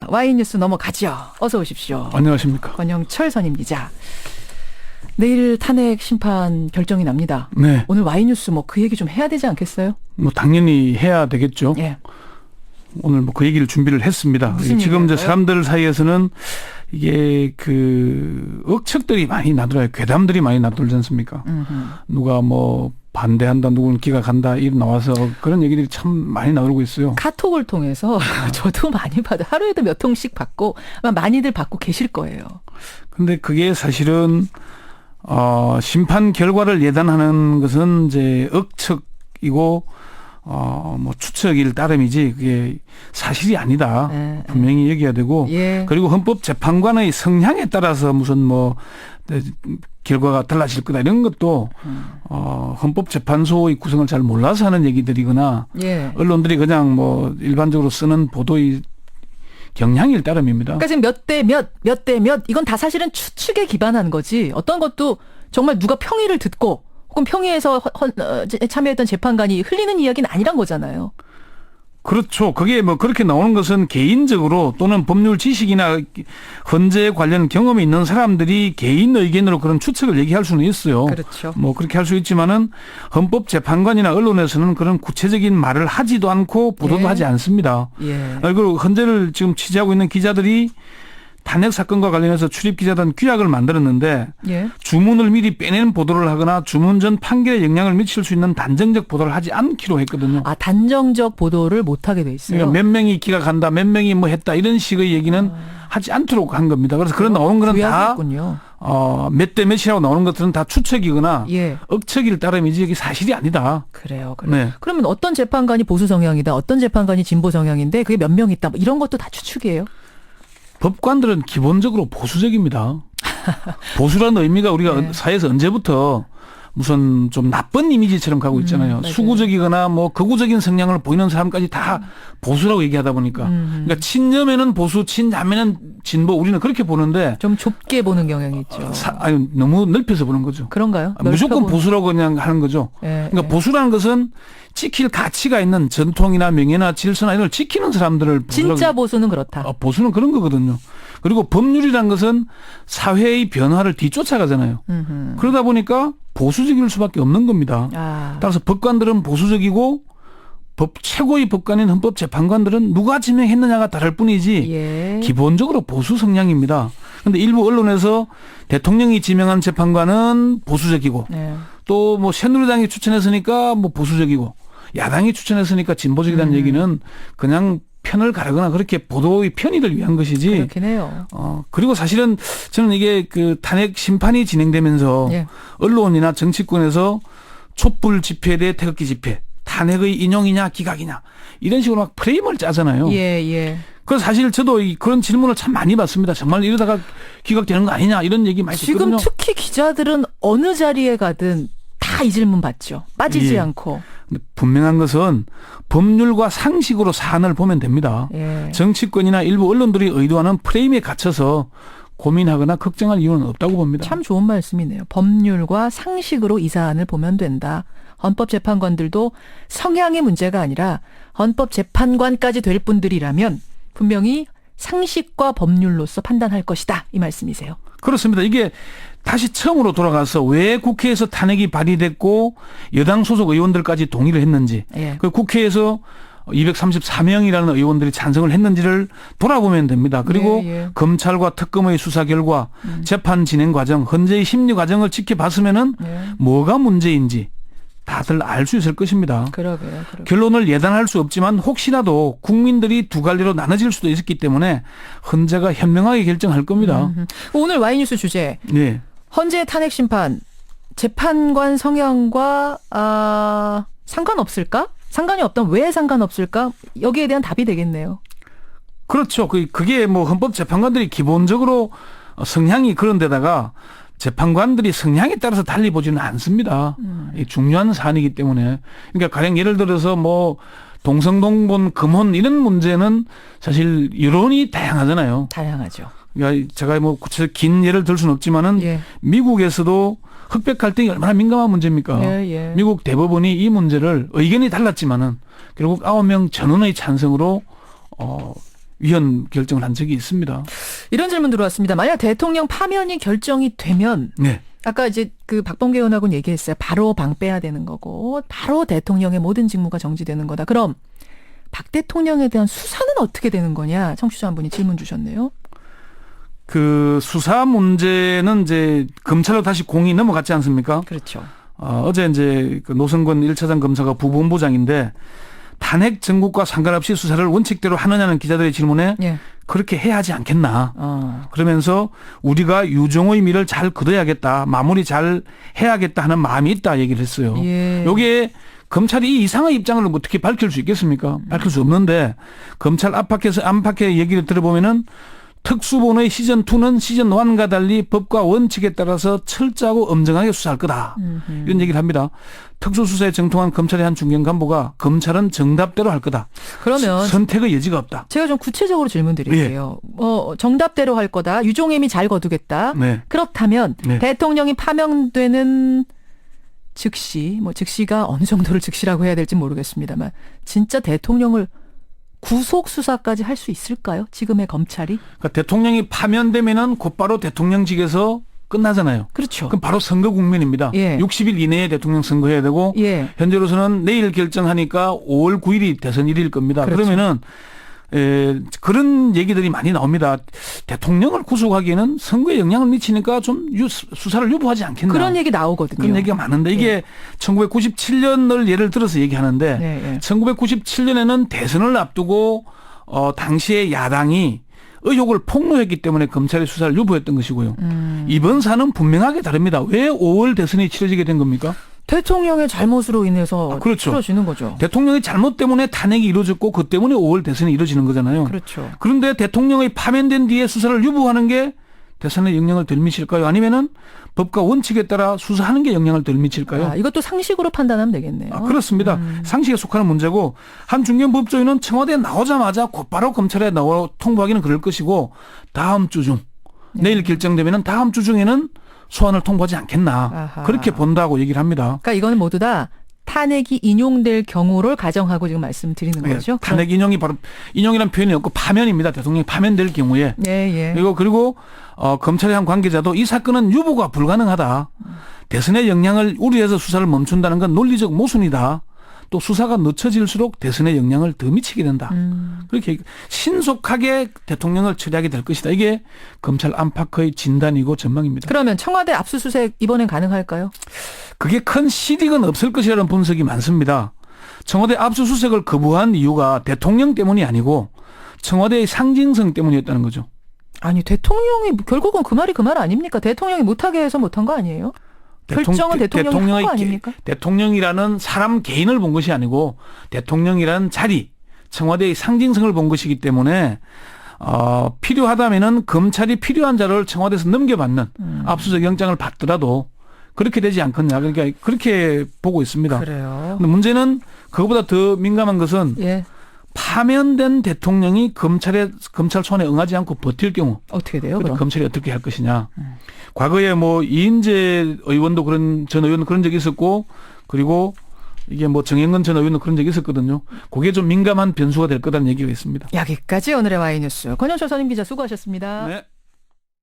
와이뉴스 넘어가죠. 어서 오십시오. 안녕하십니까. 권영철 선임 기자. 내일 탄핵 심판 결정이 납니다. 네. 오늘 와이뉴스 뭐 그 얘기 좀 해야 되지 않겠어요? 뭐 당연히 해야 되겠죠. 예. 오늘 뭐 그 얘기를 준비를 했습니다. 지금 이제 사람들 사이에서는 이게 그 억측들이 많이 나돌아요. 괴담들이 많이 나돌지 않습니까? 누가 뭐 반대한다, 누구는 기각한다, 이 나와서 그런 얘기들이 참 많이 나오고 있어요. 카톡을 통해서 저도 많이 받아요. 하루에도 몇 통씩 받고 많이들 받고 계실 거예요. 근데 그게 사실은 심판 결과를 예단하는 것은 이제 억측이고 뭐 추측일 따름이지 그게 사실이 아니다. 분명히 얘기해야 되고 예. 그리고 헌법재판관의 성향에 따라서 무슨 뭐 결과가 달라질 거다 이런 것도 헌법재판소의 구성을 잘 몰라서 하는 얘기들이거나 예. 언론들이 그냥 뭐 일반적으로 쓰는 보도의 경향일 따름입니다. 그러니까 지금 몇 대 몇 이건 다 사실은 추측에 기반한 거지. 어떤 것도 정말 누가 평의를 듣고 혹은 평의에서 참여했던 재판관이 흘리는 이야기는 아니란 거잖아요. 그렇죠. 그게 뭐 그렇게 나오는 것은 개인적으로 또는 법률 지식이나 헌재 관련 경험이 있는 사람들이 개인 의견으로 그런 추측을 얘기할 수는 있어요. 그렇죠. 뭐 그렇게 할 수 있지만은 헌법재판관이나 언론에서는 그런 구체적인 말을 하지도 않고 보도도 예. 하지 않습니다. 예. 그리고 헌재를 지금 취재하고 있는 기자들이 탄핵 사건과 관련해서 출입 기자단 규약을 만들었는데 예. 주문을 미리 빼낸 보도를 하거나 주문 전 판결에 영향을 미칠 수 있는 단정적 보도를 하지 않기로 했거든요. 아, 단정적 보도를 못 하게 돼 있어요. 그러니까 몇 명이 기각한다, 몇 명이 뭐 했다 이런 식의 얘기는 하지 않도록 한 겁니다. 그래서 그런 나오는 거는 다 몇 대 몇이라고 나오는 것들은 다 추측이거나 예. 억측일 따름이지 이게 사실이 아니다. 그래요. 네. 그러면 어떤 재판관이 보수 성향이다, 어떤 재판관이 진보 성향인데 그게 몇 명 있다, 뭐 이런 것도 다 추측이에요. 법관들은 기본적으로 보수적입니다. 보수라는 의미가 우리가 네. 사회에서 언제부터 무슨 좀 나쁜 이미지처럼 가고 있잖아요. 맞아요. 수구적이거나 뭐 극우적인 성향을 보이는 사람까지 다 보수라고 얘기하다 보니까. 그러니까 친여면은 보수, 친자면은 진보 우리는 그렇게 보는데 좀 좁게 보는 경향이 있죠. 아니, 너무 넓혀서 보는 거죠. 그런가요? 무조건 보수라고 그냥 하는 거죠. 예, 그러니까 보수라는 것은 지킬 가치가 있는 전통이나 명예나 질서나 이런 걸 지키는 사람들을 진짜 보수는 그렇다. 보수는 그런 거거든요. 그리고 법률이란 것은 사회의 변화를 뒤쫓아가잖아요. 그러다 보니까 보수적일 수밖에 없는 겁니다. 따라서 법관들은 보수적이고 최고의 법관인 헌법재판관들은 누가 지명했느냐가 다를 뿐이지 예. 기본적으로 보수 성향입니다. 그런데 일부 언론에서 대통령이 지명한 재판관은 보수적이고 네. 또 뭐 새누리당이 추천했으니까 뭐 보수적이고 야당이 추천했으니까 진보적이라는 얘기는 그냥 편을 가르거나 그렇게 보도의 편의를 위한 것이지. 그렇긴 해요. 그리고 사실은 저는 이게 그 탄핵 심판이 진행되면서 예. 언론이나 정치권에서 촛불 집회 대 태극기 집회, 탄핵의 인용이냐 기각이냐 이런 식으로 막 프레임을 짜잖아요. 예, 예. 그래서 사실 저도 그런 질문을 참 많이 받습니다. 정말 이러다가 기각되는 거 아니냐 이런 얘기 많이 지금 듣거든요. 특히 기자들은 어느 자리에 가든 다 이 질문 받죠. 빠지지 예. 않고. 근데 분명한 것은 법률과 상식으로 사안을 보면 됩니다. 예. 정치권이나 일부 언론들이 의도하는 프레임에 갇혀서 고민하거나 걱정할 이유는 없다고 봅니다. 참 좋은 말씀이네요. 법률과 상식으로 이 사안을 보면 된다. 헌법재판관들도 성향의 문제가 아니라 헌법재판관까지 될 분들이라면 분명히 상식과 법률로서 판단할 것이다. 이 말씀이세요. 그렇습니다. 이게 다시 처음으로 돌아가서 왜 국회에서 탄핵이 발의됐고 여당 소속 의원들까지 동의를 했는지 예. 그 국회에서 234명이라는 의원들이 찬성을 했는지를 돌아보면 됩니다. 그리고 예, 예. 검찰과 특검의 수사 결과 재판 진행 과정, 헌재의 심리 과정을 지켜봤으면은 예. 뭐가 문제인지 다들 알 수 있을 것입니다. 그러게요. 결론을 예단할 수 없지만 혹시라도 국민들이 두 갈래로 나눠질 수도 있었기 때문에 헌재가 현명하게 결정할 겁니다. 오늘 와이뉴스 주제. 네. 헌재 탄핵 심판 재판관 성향과 상관없을까? 상관이 없다면 왜 상관없을까? 여기에 대한 답이 되겠네요. 그렇죠. 그게 뭐 헌법재판관들이 기본적으로 성향이 그런 데다가 재판관들이 성향에 따라서 달리 보지는 않습니다. 중요한 사안이기 때문에. 그러니까 가령 예를 들어서 뭐 동성동본 금혼 이런 문제는 사실 여론이 다양하잖아요. 다양하죠. 그러니까 제가 뭐 구체적 긴 예를 들 수는 없지만은 예. 미국에서도 흑백 갈등이 얼마나 민감한 문제입니까? 예. 미국 대법원이 이 문제를 의견이 달랐지만은 결국 9명 전원의 찬성으로 위헌 결정을 한 적이 있습니다. 이런 질문 들어왔습니다. 만약 대통령 파면이 결정이 되면 네. 아까 이제 그 박범계 의원하고는 얘기했어요. 바로 방 빼야 되는 거고 바로 대통령의 모든 직무가 정지되는 거다. 그럼 박 대통령에 대한 수사는 어떻게 되는 거냐? 청취자 한 분이 질문 주셨네요. 그 수사 문제는 이제 검찰로 다시 공이 넘어갔지 않습니까? 그렇죠. 어제 이제 그 노승권 1차장 검사가 부본부장인데 탄핵 정국과 상관없이 수사를 원칙대로 하느냐는 기자들의 질문에 예. 그렇게 해야 하지 않겠나. 그러면서 우리가 유종의 미를 잘 거둬야겠다. 마무리 잘 해야겠다 하는 마음이 있다 얘기를 했어요. 예. 여기에 검찰이 이 이상의 입장을 어떻게 밝힐 수 있겠습니까? 밝힐 수 없는데 검찰 안팎의 얘기를 들어보면은 특수본의 시즌2는 시즌1과 달리 법과 원칙에 따라서 철저하고 엄정하게 수사할 거다. 이런 얘기를 합니다. 특수수사에 정통한 검찰의 한 중견 간부가 검찰은 정답대로 할 거다. 그러면 선택의 여지가 없다. 제가 좀 구체적으로 질문 드릴게요. 정답대로 할 거다. 유종의미 잘 거두겠다. 네. 그렇다면 네. 대통령이 파면되는 즉시, 즉시가 어느 정도를 즉시라고 해야 될지 모르겠습니다만 진짜 대통령을 구속 수사까지 할 수 있을까요? 지금의 검찰이? 그러니까 대통령이 파면되면은 곧바로 대통령직에서 끝나잖아요. 그렇죠. 그럼 바로 선거 국면입니다. 예. 60일 이내에 대통령 선거해야 되고 예. 현재로서는 내일 결정하니까 5월 9일이 대선일일 겁니다. 그렇죠. 그러면은 그런 얘기들이 많이 나옵니다. 대통령을 구속하기에는 선거에 영향을 미치니까 좀 수사를 유보하지 않겠나. 그런 얘기 나오거든요. 그런 얘기가 많은데 이게 예. 1997년을 예를 들어서 얘기하는데 네, 예. 1997년에는 대선을 앞두고 당시에 야당이 의혹을 폭로했기 때문에 검찰이 수사를 유보했던 것이고요. 이번 사안은 분명하게 다릅니다. 왜 5월 대선이 치러지게 된 겁니까? 대통령의 잘못으로 인해서 그렇죠. 치러지는 거죠. 대통령의 잘못 때문에 탄핵이 이루어졌고 그 때문에 5월 대선이 이루어지는 거잖아요. 그렇죠. 그런데 대통령이 파면된 뒤에 수사를 유보하는 게 대선에 영향을 덜 미칠까요? 아니면은 법과 원칙에 따라 수사하는 게 영향을 덜 미칠까요? 이것도 상식으로 판단하면 되겠네요. 그렇습니다. 상식에 속하는 문제고 한 중견 법조인은 청와대에 나오자마자 곧바로 검찰에 나와 통보하기는 그럴 것이고 다음 주 중 내일 결정되면은 다음 주 중에는 소환을 통보하지 않겠나. 아하. 그렇게 본다고 얘기를 합니다. 그러니까 이거는 모두 다 탄핵이 인용될 경우를 가정하고 지금 말씀드리는 거죠. 탄핵 인용이 바로 인용이라는 표현이 없고 파면입니다. 대통령이 파면될 경우에. 예. 그리고 검찰의 한 관계자도 이 사건은 유보가 불가능하다. 대선의 영향을 우려해서 수사를 멈춘다는 건 논리적 모순이다. 또 수사가 늦춰질수록 대선의 영향을 더 미치게 된다. 그렇게 신속하게 대통령을 처리하게 될 것이다. 이게 검찰 안팎의 진단이고 전망입니다. 그러면 청와대 압수수색 이번엔 가능할까요? 그게 큰 실익은 없을 것이라는 분석이 많습니다. 청와대 압수수색을 거부한 이유가 대통령 때문이 아니고 청와대의 상징성 때문이었다는 거죠. 아니 대통령이 결국은 그 말이 그 말 아닙니까? 대통령이 못하게 해서 못한 거 아니에요? 결정은 대통령이 한 거 아닙니까? 대통령이라는 사람 개인을 본 것이 아니고 대통령이라는 자리, 청와대의 상징성을 본 것이기 때문에 필요하다면은 검찰이 필요한 자료를 청와대에서 넘겨받는 압수수색 영장을 받더라도 그렇게 되지 않겠냐. 그러니까 그렇게 보고 있습니다. 그래요. 근데 문제는 그것보다 더 민감한 것은 예. 파면된 대통령이 검찰 소환에 응하지 않고 버틸 경우 어떻게 돼요? 그때 그럼? 검찰이 어떻게 할 것이냐. 과거에 이인재 의원도 전 의원도 그런 적이 있었고 그리고 이게 정영근 전 의원도 그런 적이 있었거든요. 그게 좀 민감한 변수가 될 거라는 얘기가 있습니다. 여기까지 오늘의 와이뉴스 권현철 선임 기자 수고하셨습니다. 네.